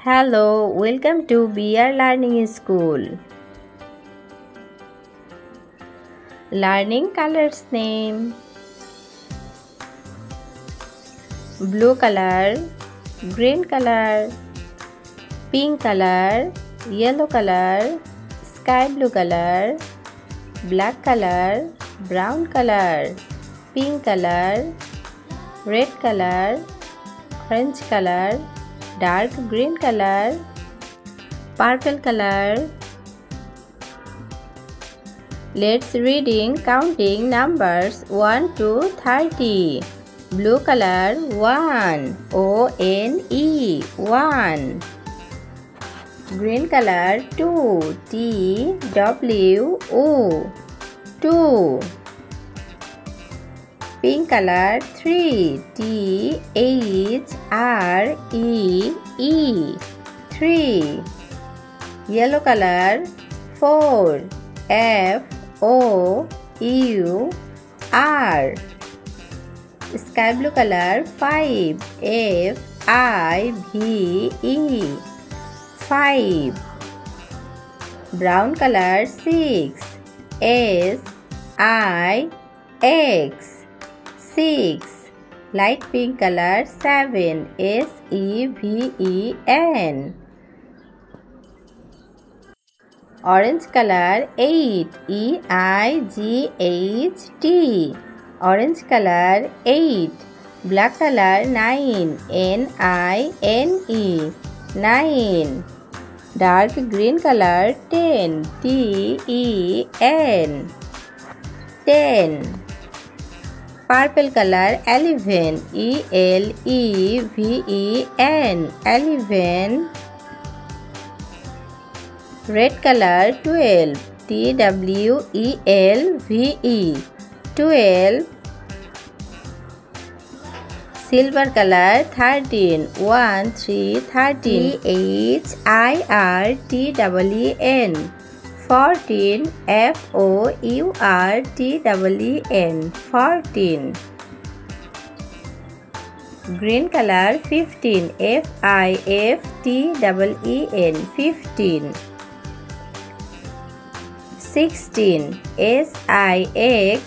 Hello, welcome to BR Learning School. Learning colors name: blue color, green color, pink color, yellow color, sky blue color, black color, brown color, pink color, red color, orange color, dark green color, purple color. Let's reading counting numbers 1 to 30. Blue color 1, O-N-E, 1. Green color 2, T-W-O, 2. Pink color 3, T-H-R-E-E, 3. Yellow color 4, F-O-U-R. Sky blue color 5, F-I-V-E, 5. Brown color 6, S-I-X, 6. Light pink color 7, S-E-V-E-N. Orange color 8, E-I-G-H-T, orange color 8. Black color 9, N-I-N-E, 9. Dark green color 10, T-E-N, 10. Purple color 11, E-L-E-V-E-N, 11. Red color 12, T-W-E-L-V-E, 12. Silver color 13, 1, 3, 13, T-H-I-R-T-E-N, 14. F-O-U-R-T-E-N, 14. Green color 15, F-I-F-T-E-E-N, 15. 16, S-I-X-T-E-E-N,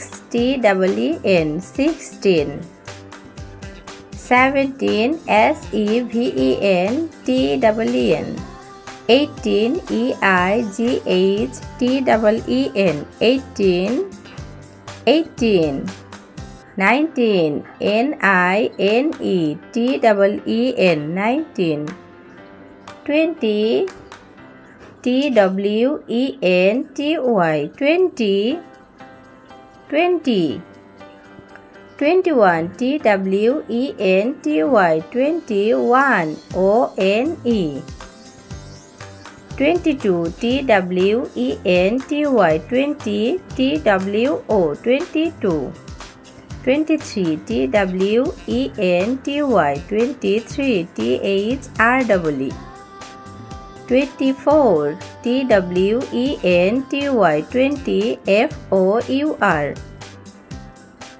16. 17, S-E-V-E-N-T-E-N, 18, E-I-G-H-T-E-N, 18. 18. 19, N-I-N-E-T-E-N, 19. 20, T-W-E-N-T-Y, 20. 20. 21, T-W-E-N-T-Y, 21, O-N-E. 22, T-W-E-N-T-Y, 20, T-W-O, 22. 23, T-W-E-N-T-Y, 23, T-H-R-E-E. 24, T-W-E-N-T-Y, 20, F-O-U-R.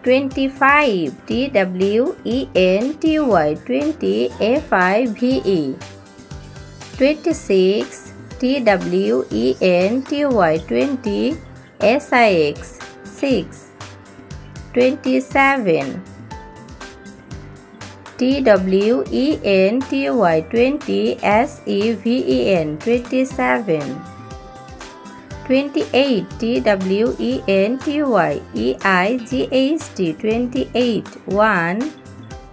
25, T-W-E-N-T-Y, 20, F-I-V-E. 26, T-W-E-N-T-Y, 20, S-I-X, 6. 27, T-W-E-N-T-Y, 20, S-E-V-E-N, 27. 28, T-W-E-N-T-Y, E-I-G-H-T, 28, 1,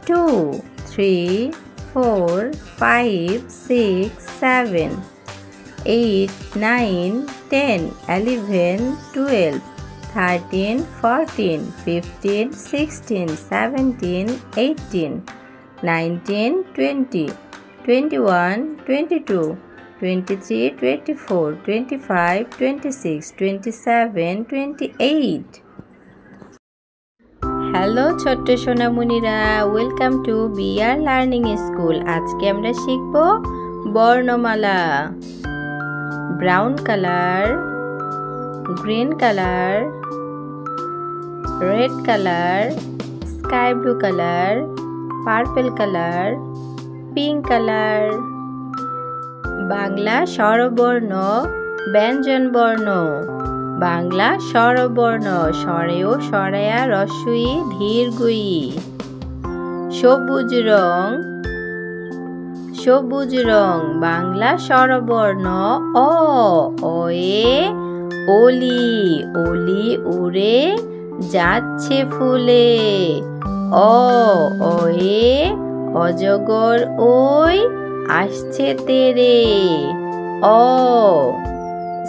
2, 3, 4, 5, 6, 7, 8, 9, 10, 11, 12, 13, 14, 15, 16, 17, 18, 19, 20, 21, 22, 23, 24, 25, 26, 27, 28. Hello ছোট্ট সোনামণিরা, welcome to BR learning school. আজকে আমরা শিখব বর্ণমালা। Brown colour, green colour, red colour, sky blue colour, purple colour, pink colour, Bangla স্বরবর্ণ ব্যঞ্জনবর্ণ। বাংলা স্বরবর্ণ স্বরেয় স্বরেয়া রস্বই দীর্ঘই। সবুজ রং সবুজ রং বাংলা স্বরবর্ণ অ অয়ে অলি অলি উড়ে যাচ্ছে ফুলে। অ অয়ে অজগর ওই আসছে তেরে। অ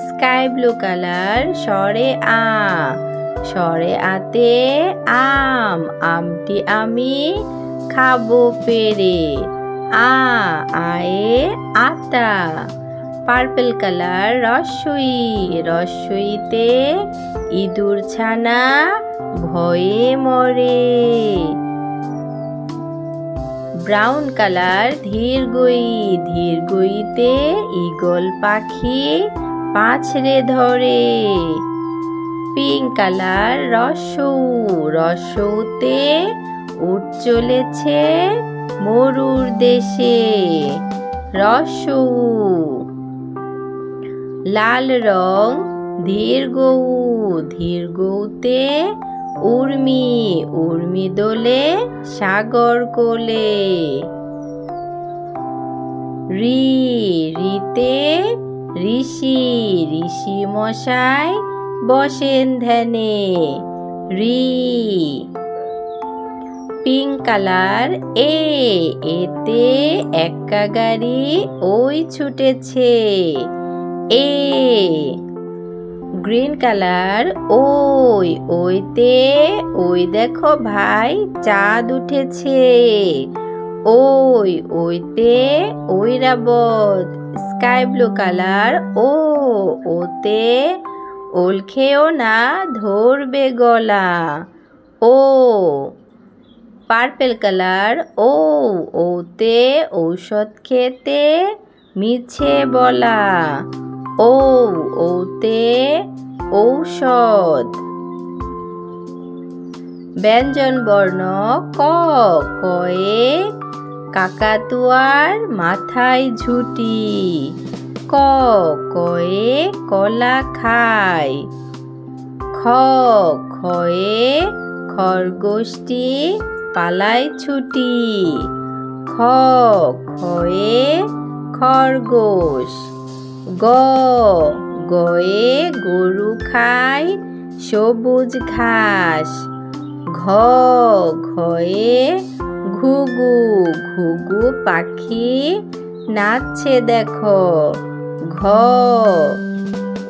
স্কাই ব্লু কালার স্বরে আ স্বরে আতে আম আমটি আমি খাবো পেরে। আ আয়ে আতা। পার্পল কালার রস্বই রস্বইতে ইঁদুর ছানা ভয়ে মরে। ব্রাউন কালার দীর্ঘই দীর্ঘইতে ঈগল পাখি পাছড়ে ধরে। পিঙ্ক কালার রস্যৌ রস্যৌতে উঠ চলেছে মরুর দেশে। রস্যৌ। লাল রং দীর্ঘৌ দীর্ঘৌতে উর্মি উর্মি দোলে সাগর কোলে। রি রিতে ঋষি ঋষি মশাই বসেন ধ্যানে। রি। পিঙ্ক কালার এ এতে এক্কা গাড়ি ওই ছুটেছে। এ। গ্রিন কালার ওই ওইতে ওই দেখো ভাই চাঁদ উঠেছে। ওই ওইতে ঐরাবত। স্কাই ব্লু কালার ও ওতে ওল খেও না ধরবে গলা। ও। পার্পল কালার ও ওতে ঔষধ খেতে মিছে বলা। ও ওতে ঔষধ। ব্যঞ্জন বর্ণ ক কয়ে কাকাতুয়ার মাথায় ঝুঁটি। ক কয়ে কলা খায়। খ খয়ে খরগোশটি পালায় ছুটি। খ খয়ে খরগোশ। গ গয়ে গরু খায় সবুজ ঘাস। ঘ ঘয়ে ঘুঘু ঘুঘু পাখি নাচছে দেখো। ঘ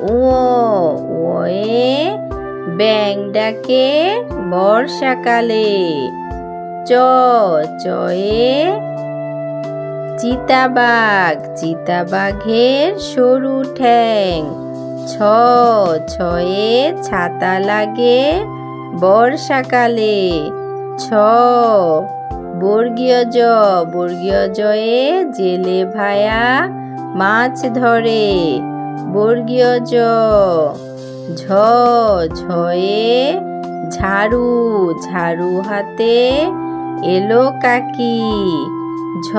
ওয়ে ব্যাং ডাকে বর্ষাকালে। চ চয়ে চিতাবাঘ চিতাবাঘের সরু ঠ্যাং। ছ ছয়ে ছাতা লাগে বর্ষাকালে। ছ বর্গীয় জ বর্গীয় জয়ে জেলে ভায়া মাছ ধরে। বর্গীয় জ। ঝ ঝয়ে ঝাড়ু ঝাড়ু হাতে এলো কাকি। ঝ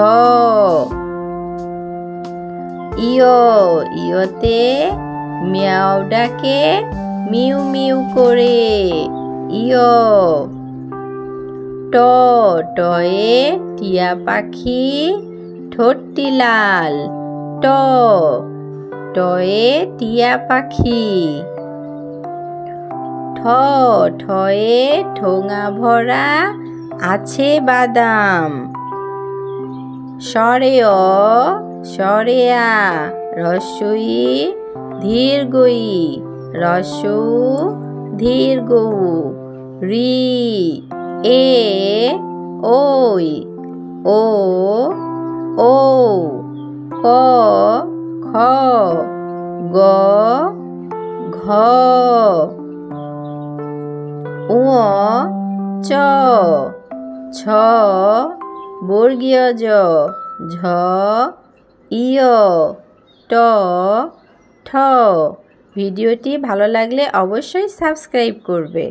ইয় ইয়তে মিয়াও ডাকে মিউ মিউ করে। ইয়। ট টয়ে টিয়া পাখি ঠোঁটটি লাল। ট টয়ে টিয়া পাখি। ঠ ঠয়ে ঠোঙা ভরা আছে বাদাম। স্বরে অ স্বরে আ রস্বই দীর্ঘই রস্যৌ দীর্ঘৌ। রি এ ওই ও ঔ ক খ গ ঘ ঙ চ ছ বর্গীয় জ ঝ ইয় ট ঠ। ভিডিওটি ভালো লাগলে অবশ্যই সাবস্ক্রাইব করবে।